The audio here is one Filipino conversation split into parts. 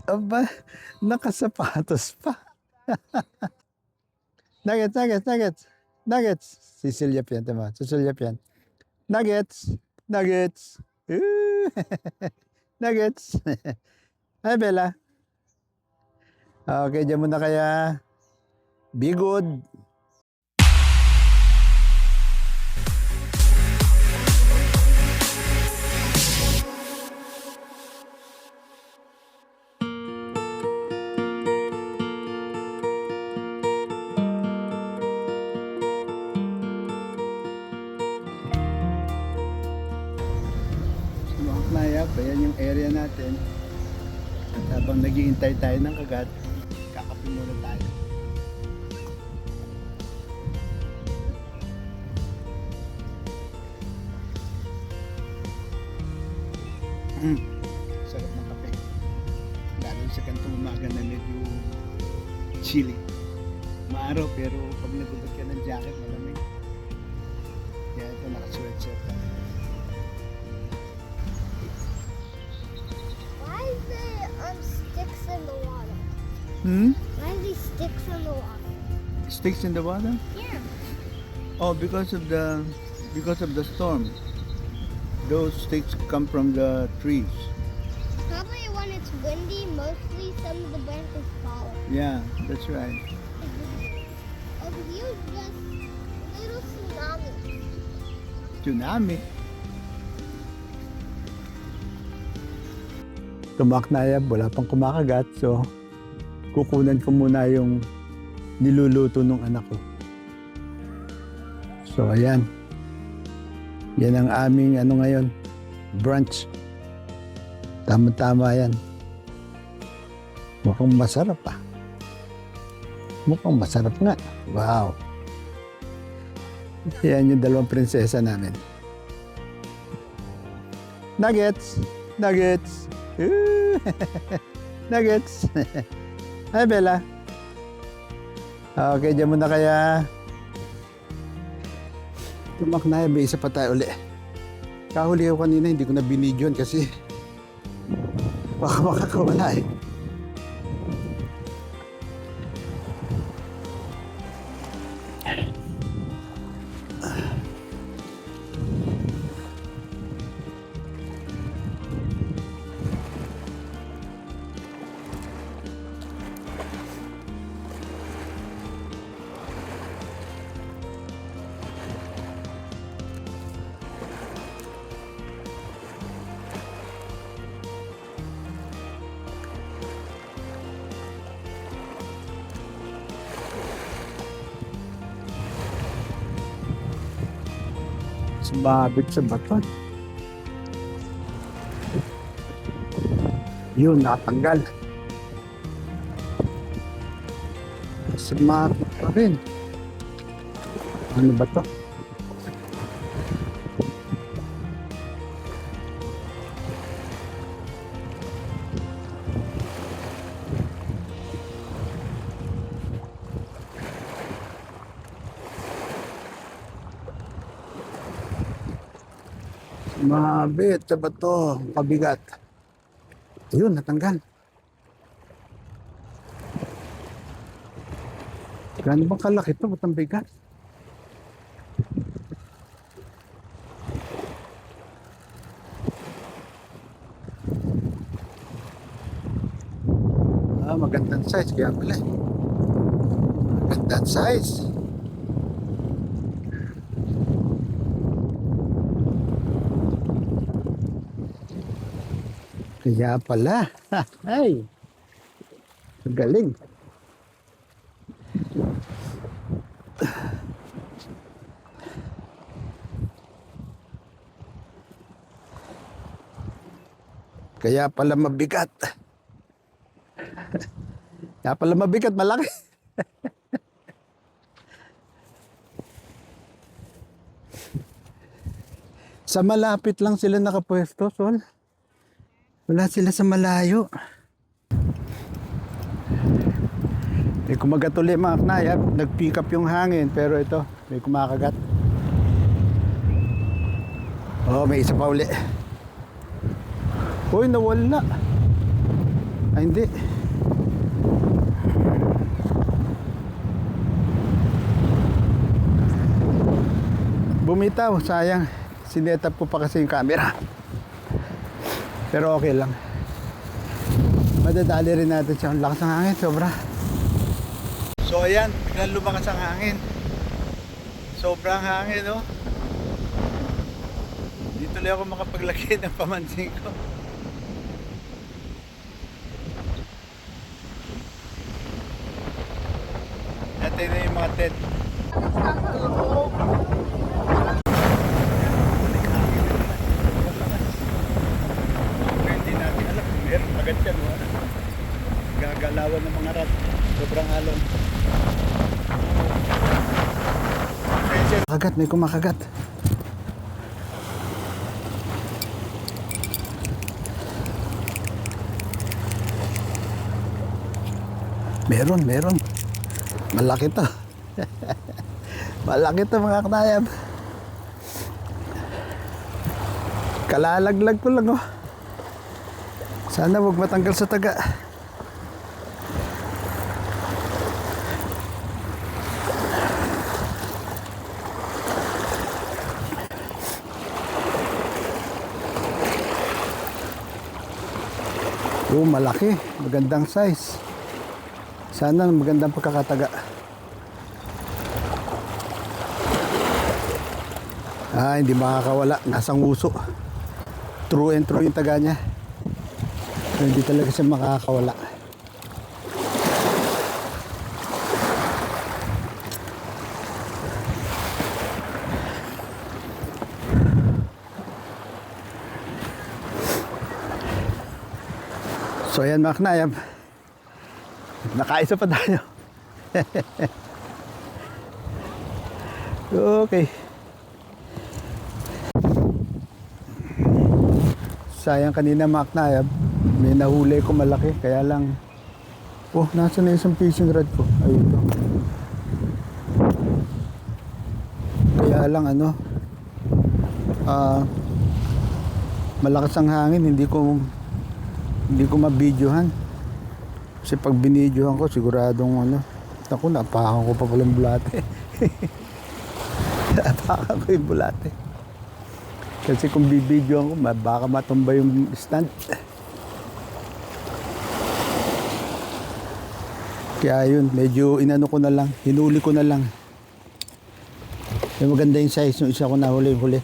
Aba, nakasapatos pa. Nuggets, nuggets, nuggets. Nuggets. Sisilip yan, tama. Sisilip yan. Nuggets. Nuggets. Nuggets. Hi, Bella. Okay, dyan muna kaya. Be good. Nayap, ayan yung area natin. At habang naghihintay tayo ng kagat, kakape muna tayo. Sarap ng kape. Lalo sa kantong umaga na medyo chilly. Maaraw pero pag nagubad ka ng jacket, malamig. Kaya ito naka-sweatshirt. Sticks in the water. Why are these sticks in the water? Sticks in the water? Yeah. Oh, because of the storm. Those sticks come from the trees. Probably when it's windy, mostly some of the branches fall. Yeah, that's right. Over here, just little tsunami. Tsunami. Tumaknayab, wala pang kumakagat, so kukunan ko muna yung niluluto ng anak ko. So ayan. Yan ang aming ngayon, brunch. Tama-tama yan. Mukhang masarap pa. Mukhang masarap nga. Wow. Yan yung dalawang prinsesa namin. Nuggets! Nuggets! Nuggets! Hi, Bella. Okay, dyan muna kaya. Tumaknay, may isa pa tayo uli. Kahuli ko kanina, hindi ko na binidyon kasi baka makakawala eh. Sumabit sa baton. Yun, nakatanggal. Sumabit pa rin. Ano ba to? Mabit sa bato, pabigat. Yun, natanggal. Gano'n bang kalaki ito? Ba't ang bigat? Magandang size kaya pala. Magandang size. Kaya pala. Ay. Galing. Kaya pala mabigat. Kaya pala mabigat, malaki. Sa malapit lang sila nakapwesto, Sol. Wala sila sa malayo. May kumagat ulit mga knayap. Nag-pick up yung hangin. Pero ito, may kumakagat. Oh, may isa pa uli. Uy, nawala. Ay, hindi. Bumitaw, sayang. Sinetap ko pa kasi yung camera. Pero okay lang. Madadali rin natin siya. Ang lakas ng hangin, sobra. So ayan, biglang lumakas ang hangin. Sobrang hangin, no? Dito tuloy ako makapaglagay ng pamansin ko. Natin na yung mga tent. Hindi natin alam kung meron agad yan. Gagalawan ng mga rat. Sobrang alon. Kagat, may kumakagat. Meron. Malaki to. Malaki to mga knayab. Kalalaglag ko lang, oh. Sana wag matanggal sa taga. Oh, malaki. Magandang size. Sana magandang pagkakataga. Hindi makakawala. Nasang uso. True and true yung taga niya. Hindi talaga siya makakawala. So ayan mga knayab, nakaisa pa tayo. Okay. Sayang kanina mga knayab, may nahuli ko malaki, kaya lang, oh, nasa na isang fishing rod ko. Ayun to. Kaya lang malakas ang hangin, hindi ko mabidyohan. Kasi pag binidyohan ko, siguradong naku, napakan ko pa palang bulate. Napakan ko yung bulate. Kasi kung bibidyohan ko, baka matumba yung stand. Kaya yun, medyo inano ko na lang, hinuli ko na lang. Yung maganda yung size yung isa ko nahuli-huli.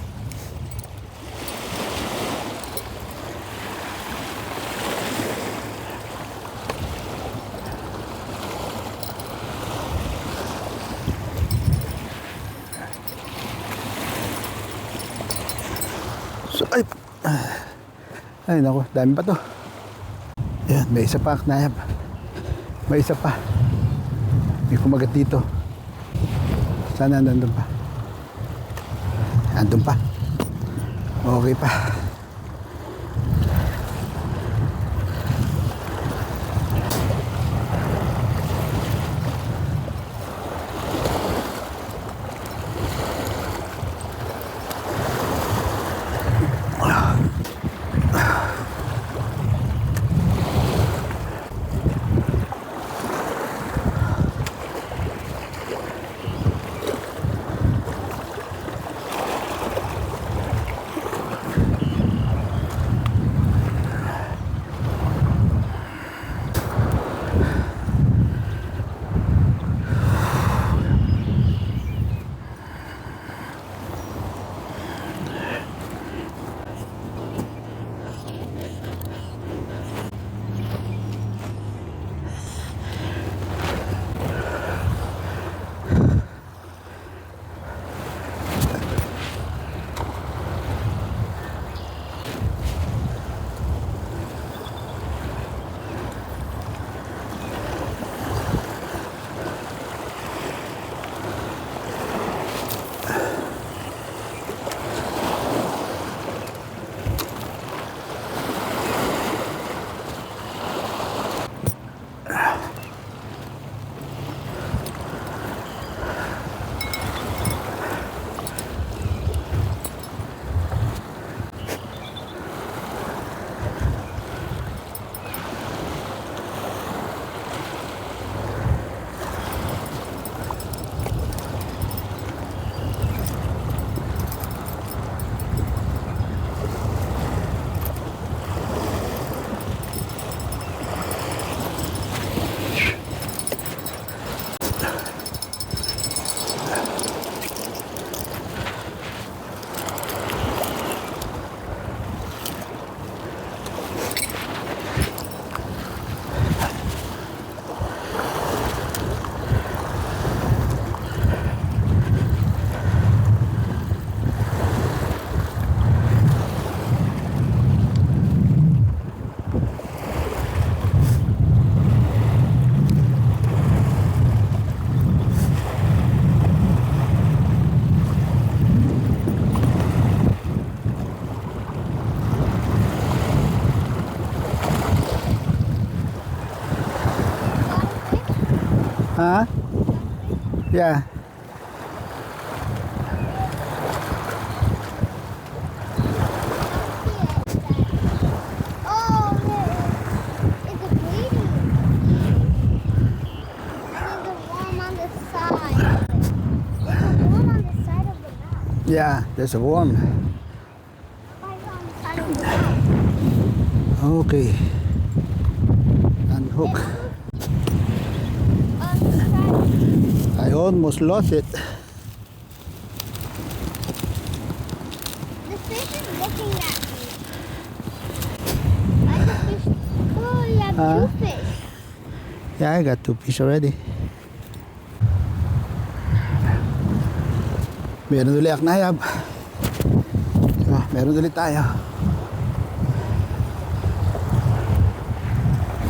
So, ay naku, dami pa to. Ayan, may isa pa, knayab. May isa pa. May kumagat dito. Sana nandun pa. Nandun pa. Okay pa. Huh? Yeah. Oh, it's a bleeding. And there's a worm on the side of it. There's a worm on the side of the mouth. Yeah, there's a worm. Why is it on the side of the mouth? Okay. Unhook. On the side. I almost lost it. The fish is looking at me. I have fish. Oh, you have Huh? 2 fish. Yeah, I got 2 fish already. Meron ulit aknayab. So, meron ulit tayo.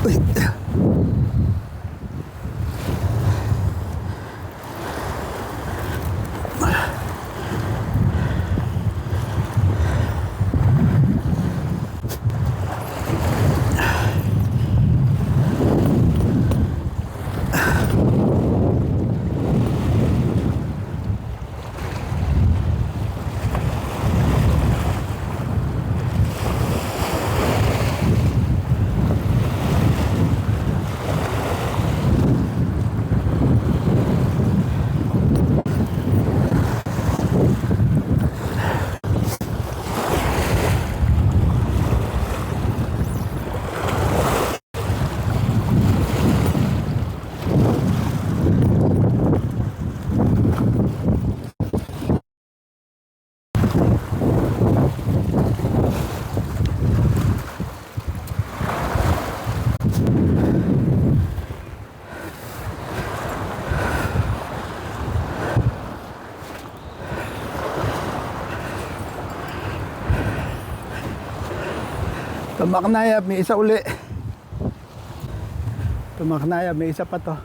Uy. Tumaknayab, may isa uli. Tumaknayab, may isa pa to.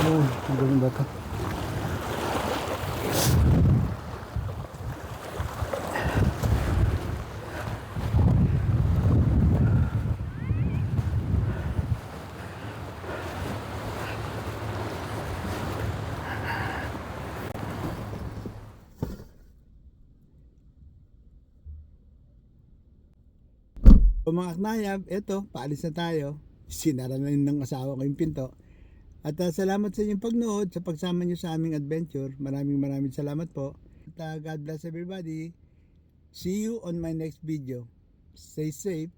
Oh, ang gawin ba to? O mga knayab, eto, paalis na tayo. Sinara na rin ng asawa ko yung pinto. At salamat sa inyong pagnood, sa pagsama nyo sa aming adventure. Maraming salamat po. At God bless everybody. See you on my next video. Stay safe.